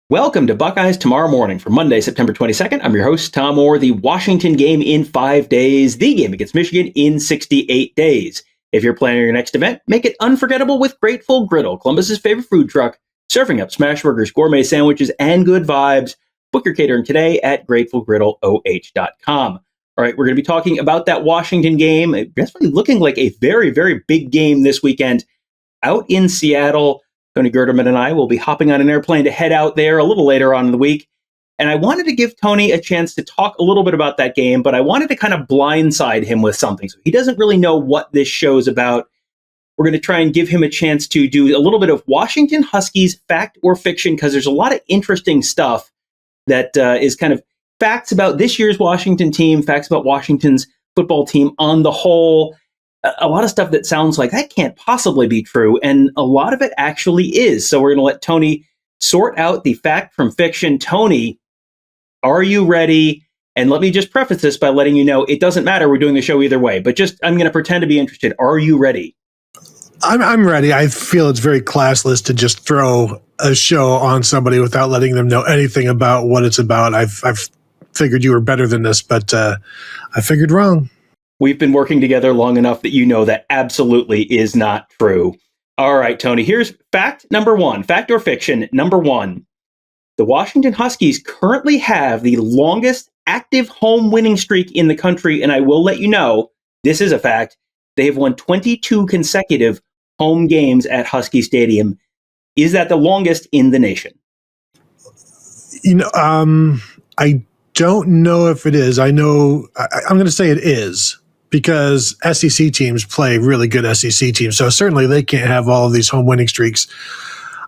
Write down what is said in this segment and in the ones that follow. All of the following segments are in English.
Welcome to Buckeyes Tomorrow Morning for Monday, September 22nd. I'm your host, Tom Orr. The Washington game in 5 days, the game against Michigan in 68 days. If you're planning your next event, make it unforgettable with Grateful Griddle, Columbus's favorite food truck, serving up smash burgers, gourmet sandwiches, and good vibes. Book your catering today at gratefulgriddleoh.com. All right, we're going to be talking about that Washington game. It's really looking like a very, very big game this weekend out in Seattle. Tony Gerdeman and I will be hopping on an airplane to head out there a little later on in the week. And I wanted to give Tony a chance to talk a little bit about that game, but I wanted to kind of blindside him with something. So he doesn't really know what this show's about. We're going to try and give him a chance to do a little bit of Washington Huskies fact or fiction, because there's a lot of interesting stuff that is kind of facts about this year's Washington team, facts about Washington's football team on the whole. A lot of stuff that sounds like that can't possibly be true, and a lot of it actually is. So we're going to let Tony sort out the fact from fiction. Tony, are you ready? And let me just preface this by letting you know it doesn't matter. We're doing the show either way, but just I'm going to pretend to be interested. Are you ready? I'm ready. I feel it's very classless to just throw a show on somebody without letting them know anything about what it's about. I've figured you were better than this, but I figured wrong. We've been working together long enough that you know that absolutely is not true. All right, Tony, here's fact number one, fact or fiction number one. The Washington Huskies currently have the longest active home winning streak in the country, and I will let you know, this is a fact, they have won 22 consecutive home games at Husky Stadium. Is that the longest in the nation? I don't know if it is. I know, I'm going to say it is, because SEC teams play really good SEC teams. So certainly they can't have all of these home winning streaks.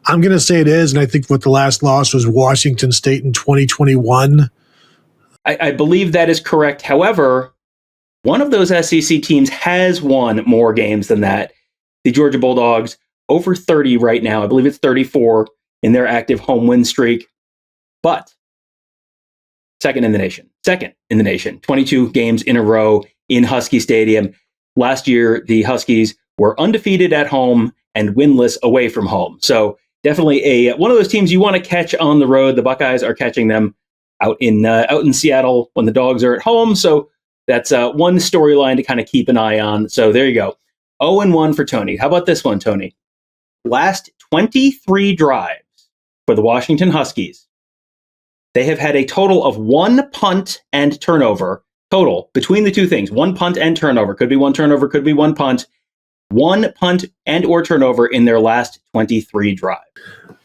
I'm going to say it is, and I think what the last loss was Washington State in 2021. I believe that is correct. However, one of those SEC teams has won more games than that. The Georgia Bulldogs, over 30 right now. I believe it's 34 in their active home win streak. But second in the nation, 22 games in a row in Husky Stadium. Last year, the Huskies were undefeated at home and winless away from home. So definitely one of those teams you want to catch on the road. The Buckeyes are catching them out in Seattle when the Dogs are at home. So that's one storyline to kind of keep an eye on. So there you go. 0-1 for Tony. How about this one, Tony? Last 23 drives for the Washington Huskies, they have had a total of one punt and turnover total between the two things. One punt and turnover. Could be one turnover, could be one punt. One punt and or turnover in their last 23 drives.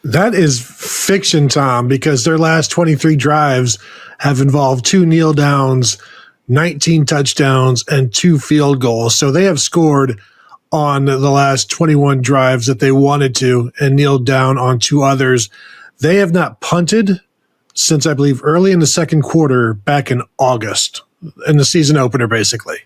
That is fiction, Tom, because their last 23 drives have involved 2 kneel downs, 19 touchdowns, and 2 field goals. So they have scored on the last 21 drives that they wanted to and kneeled down on 2 others. They have not punted since, I believe, early in the second quarter back in August, in the season opener, basically.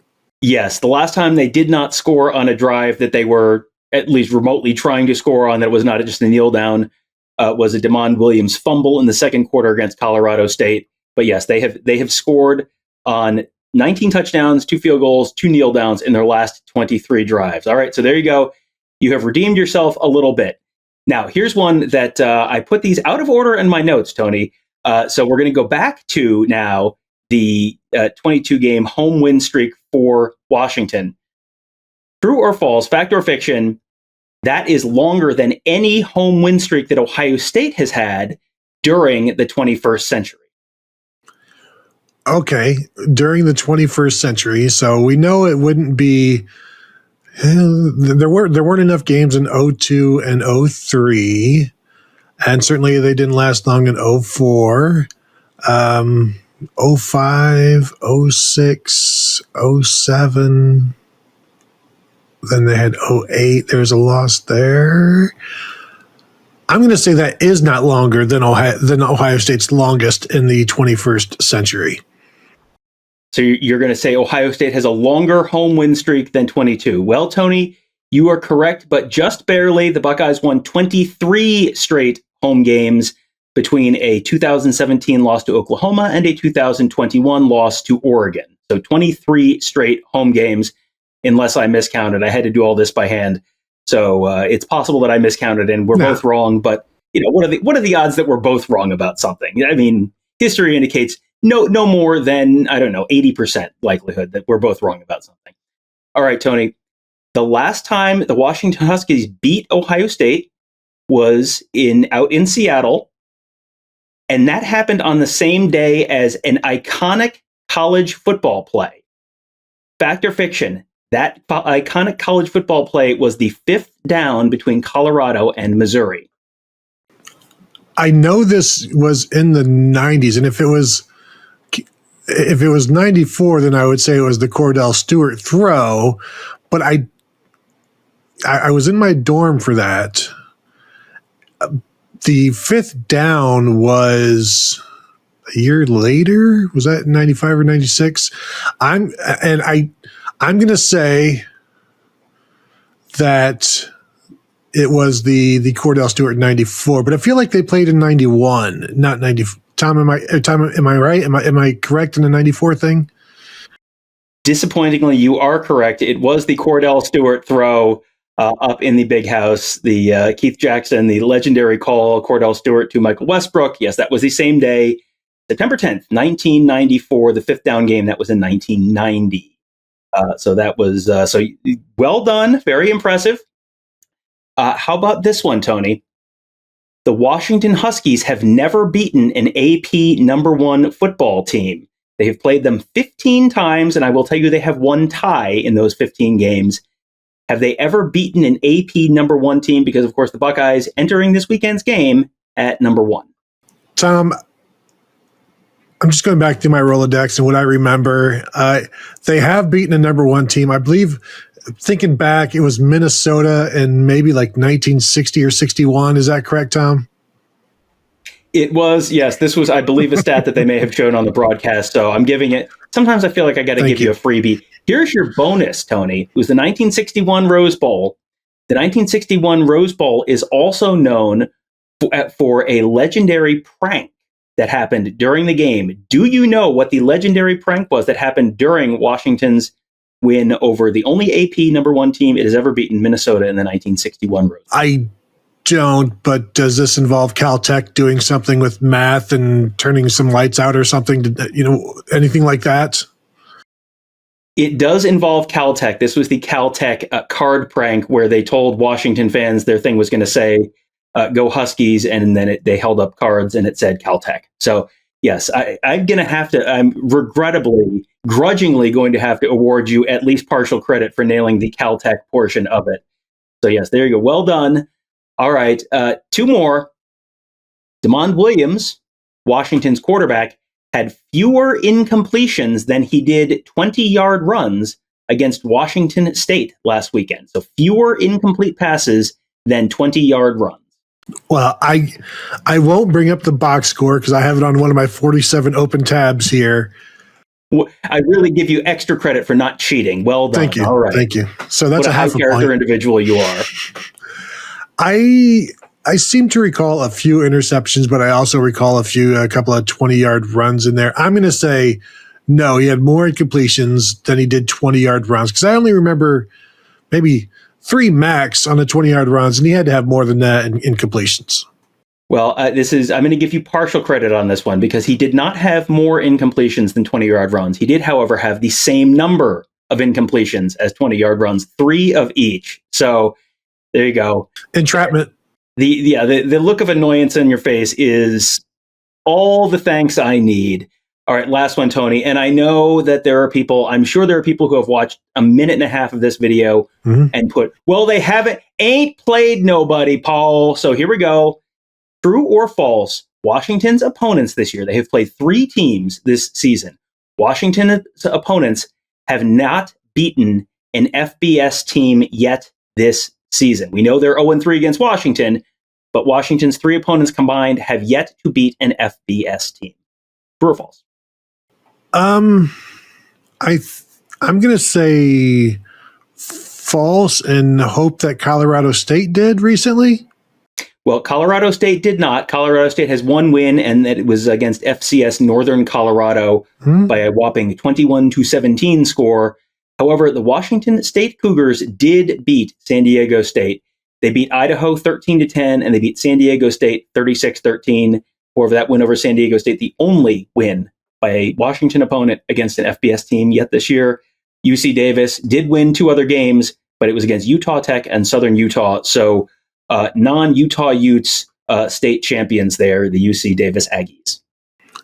Yes, the last time they did not score on a drive that they were at least remotely trying to score on, that was not just a kneel down, was a Damon Williams fumble in the second quarter against Colorado State. But yes, they have scored on 19 touchdowns, 2 field goals, 2 kneel downs in their last 23 drives. All right, so there you go. You have redeemed yourself a little bit. Now, here's one that I put these out of order in my notes, Tony. So we're going to go back to now the 22-game home win streak for Washington. True or false, fact or fiction, that is longer than any home win streak that Ohio State has had during the 21st century. Okay, during the 21st century, so we know it wouldn't be. There weren't enough games in 02 and 03, and certainly they didn't last long in 04. 05, 06, 07. Then they had 08. There's a loss there. I'm going to say that is not longer than Ohio State's longest in the 21st century. So you're going to say Ohio State has a longer home win streak than 22. Well, Tony, you are correct, but just barely. The Buckeyes won 23 straight home games between a 2017 loss to Oklahoma and a 2021 loss to Oregon. So 23 straight home games, unless I miscounted. I had to do all this by hand. So it's possible that I miscounted and we're both wrong, but what are the odds that we're both wrong about something? I mean, history indicates no more than, I don't know, 80% likelihood that we're both wrong about something. All right, Tony. The last time the Washington Huskies beat Ohio State was out in Seattle, and that happened on the same day as an iconic college football play. Fact or fiction? That iconic college football play was the 5th down between Colorado and Missouri. I know this was in the 90s, and if it was 94, then I would say it was the Cordell Stewart throw, but I was in my dorm for that. The 5th down was a year later. Was that 95 or 96? I'm going to say that it was the Cordell Stewart in 94, but I feel like they played in 91, not 90. Tom, am I right? Am I correct in the 94 thing? Disappointingly, you are correct. It was the Cordell Stewart throw up in the big house. The Keith Jackson, the legendary call, Cordell Stewart to Michael Westbrook. Yes, that was the same day, September 10th, 1994, the 5th down game. That was in 1990. So that was so well done. Very impressive. How about this one, Tony? The Washington Huskies have never beaten an AP number 1 football team. They have played them 15 times, and I will tell you they have one tie in those 15 games. Have they ever beaten an AP number 1 team? Because, of course, the Buckeyes entering this weekend's game at number 1. Tom, I'm just going back through my Rolodex and what I remember. They have beaten a number 1 team. I believe, thinking back, it was Minnesota in maybe like 1960 or 61. Is that correct, Tom? It was, yes. This was, I believe, a stat that they may have shown on the broadcast. So I'm giving it. Sometimes I feel like I got to give you a freebie. Here's your bonus, Tony. It was the 1961 Rose Bowl. The 1961 Rose Bowl is also known for a legendary prank that happened during the game. Do you know what the legendary prank was that happened during Washington's win over the only AP number 1 team it has ever beaten, Minnesota, in the 1961 Rose Bowl? I don't, but does this involve Caltech doing something with math and turning some lights out or something? Anything like that? It does involve Caltech. This was the Caltech card prank where they told Washington fans their thing was going to say, go Huskies, and then they held up cards and it said Caltech. So, yes, I'm grudgingly going to have to award you at least partial credit for nailing the Caltech portion of it. So, yes, there you go. Well done. All right, 2 more. DeMond Williams, Washington's quarterback, had fewer incompletions than he did 20-yard runs against Washington State last weekend. So fewer incomplete passes than 20-yard runs. Well, I won't bring up the box score because I have it on one of my 47 open tabs here. I really give you extra credit for not cheating. Well done. Thank you. All right. Thank you. So that's what a half high character point. Individual you are. I seem to recall a few interceptions, but I also recall a couple of 20-yard runs in there. I'm going to say no, he had more incompletions than he did 20-yard runs because I only remember maybe 3 max on the 20-yard runs, and he had to have more than that in incompletions. Well, I'm going to give you partial credit on this one because he did not have more incompletions than 20-yard runs. He did, however, have the same number of incompletions as 20-yard runs, 3 of each. So there you go. Entrapment. The look of annoyance in your face is all the thanks I need. All right, last one, Tony. And I know that I'm sure there are people who have watched a minute and a half of this video and put, well, they ain't played nobody, Paul. So here we go. True or false, Washington's opponents this year, they have played 3 teams this season. Washington's opponents have not beaten an FBS team yet this season. We know they're 0-3 against Washington, but Washington's 3 opponents combined have yet to beat an FBS team. True or false? I'm going to say false and hope that Colorado State did recently. Well, Colorado State did not. Colorado State has 1 win, and that it was against FCS Northern Colorado by a whopping 21-17 score. However, the Washington State Cougars did beat San Diego State They beat Idaho 13-10, and they beat San Diego State 36-13. For that win over San Diego State, the only win by a Washington opponent against an FBS team yet this year. UC Davis did win 2 other games, but it was against Utah Tech and Southern Utah. So non-Utah Utes state champions there, the UC Davis Aggies.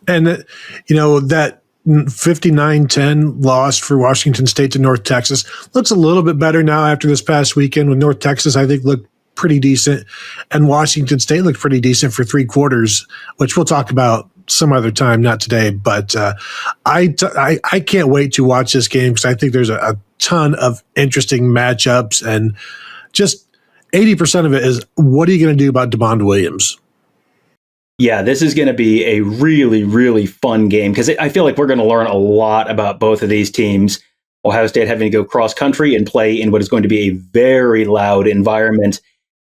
And, that 59-10 loss for Washington State to North Texas looks a little bit better now after this past weekend, with North Texas, I think, looked pretty decent, and Washington State looked pretty decent for 3 quarters, which we'll talk about some other time, not today. But I can't wait to watch this game, because I think there's a ton of interesting matchups, and just 80% of it is, what are you going to do about DeMond Williams? Yeah, this is going to be a really, really fun game, because I feel like we're going to learn a lot about both of these teams. Ohio State having to go cross country and play in what is going to be a very loud environment,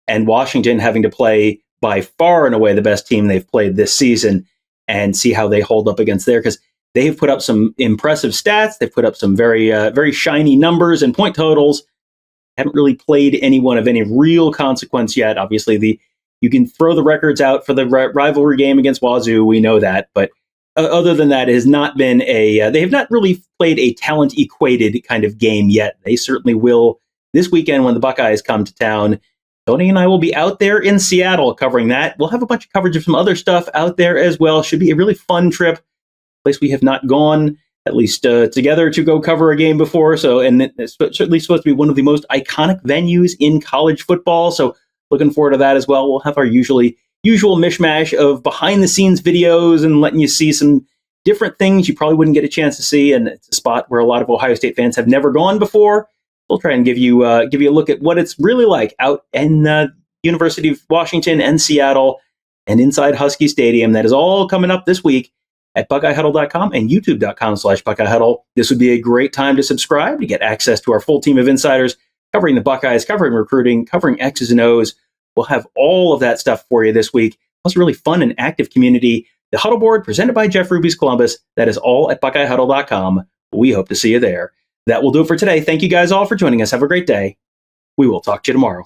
and Washington having to play by far and away the best team they've played this season, and see how they hold up against there, because they've put up some impressive stats. They've put up some very, very shiny numbers and point totals. Haven't really played anyone of any real consequence yet. Obviously, you can throw the records out for the rivalry game against Wazoo. We know that, but other than that, it has not been they have not really played a talent equated kind of game yet. They certainly will this weekend when the Buckeyes come to town. Tony and I will be out there in Seattle covering that. We'll have a bunch of coverage of some other stuff out there as well. Should be a really fun trip. Place we have not gone, at least together, to go cover a game before. So, and it's certainly supposed to be one of the most iconic venues in college football. So looking forward to that as well. We'll have our usual mishmash of behind the scenes videos and letting you see some different things you probably wouldn't get a chance to see. And it's a spot where a lot of Ohio State fans have never gone before. We'll try and give you a look at what it's really like out in University of Washington and Seattle and inside Husky Stadium. That is all coming up this week at BuckeyeHuddle.com and YouTube.com/BuckeyeHuddle. This would be a great time to subscribe to get access to our full team of insiders covering the Buckeyes, covering recruiting, covering X's and O's. We'll have all of that stuff for you this week. Plus a really fun and active community. The Huddle Board presented by Jeff Ruby's Columbus. That is all at BuckeyeHuddle.com. We hope to see you there. That will do it for today. Thank you guys all for joining us. Have a great day. We will talk to you tomorrow.